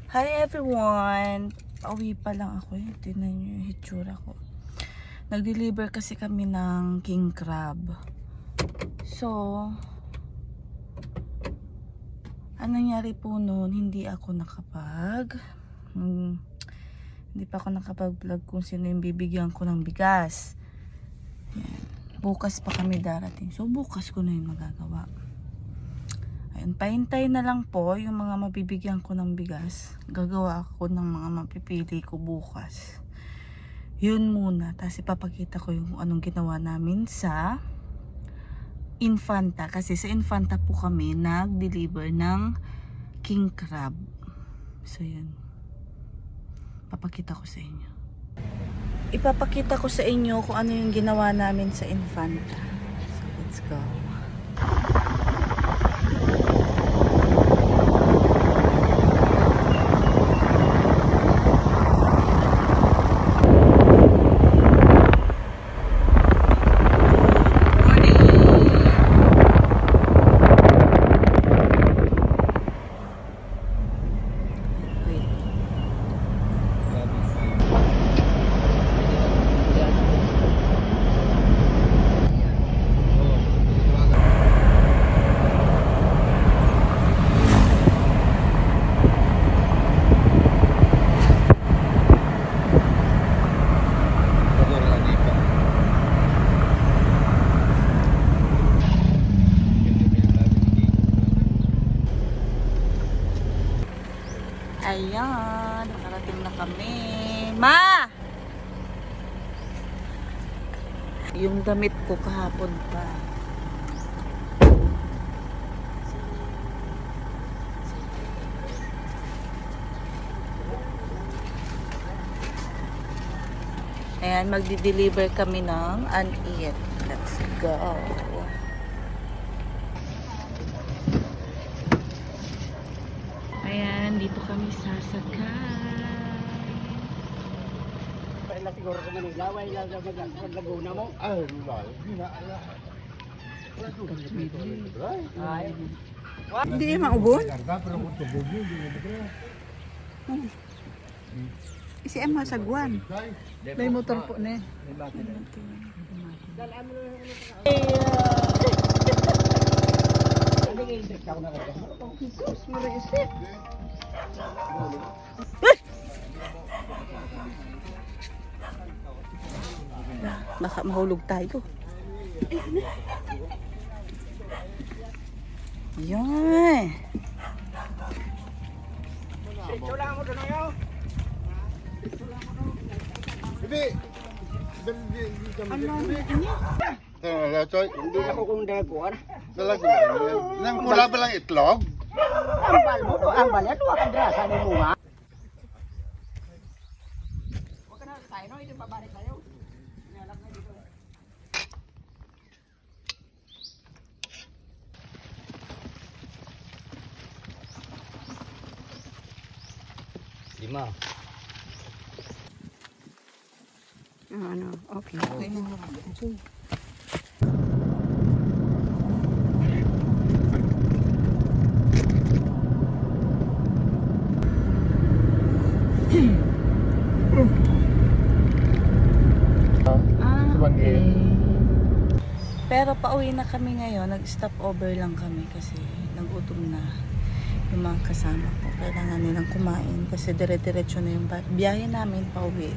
Hi everyone! Pauwi pa lang ako. Tingnan nyo yung hitsura ko. Nag-deliver kasi kami ng king crab. So, anong nangyari po noon, hindi pa ako nakapag-vlog kung sino yung bibigyan ko ng bigas. Yan. Bukas pa kami darating. So, bukas ko na yung magagawa. Ayun, pahintay na lang po yung mga mabibigyan ko ng bigas. Gagawa ako ng mga mapipili ko bukas. Yun muna. Tapos ipapakita ko yung anong ginawa namin sa Infanta. Kasi sa Infanta po kami nag-deliver ng king crab. So yun. Papakita ko sa inyo. Ipapakita ko sa inyo kung ano yung ginawa namin sa Infanta. So let's go. Ayan, nakarating na kami. Ma! Yung damit ko kahapon pa. Ayan, magdi-deliver kami ng an-eat. Let's go. Ayan, dito kami sasakay. Siguro sa Manila, wala lang Laguna mo. Ay, Hindi maubon? Si Emma Sagwan. May motor po na eh. Jesus, mariisip. Baka mahulog tayo. Yan. Hindi ako kung daguan. Nang pula ba lang itlog? Ambal mo to, ambal yan. Huwag kang drasa ni mo nga. Huwag ka na tayo, no? Hindi babalik tayo. Inalag na dito. Lima. Ano, okay. Okay. Pero pauwi na kami ngayon. Nag-stop over lang kami kasi nagutom na yung mga kasama ko. Kailangan nilang kumain kasi dire-diretso na yung biyahe namin pauwi.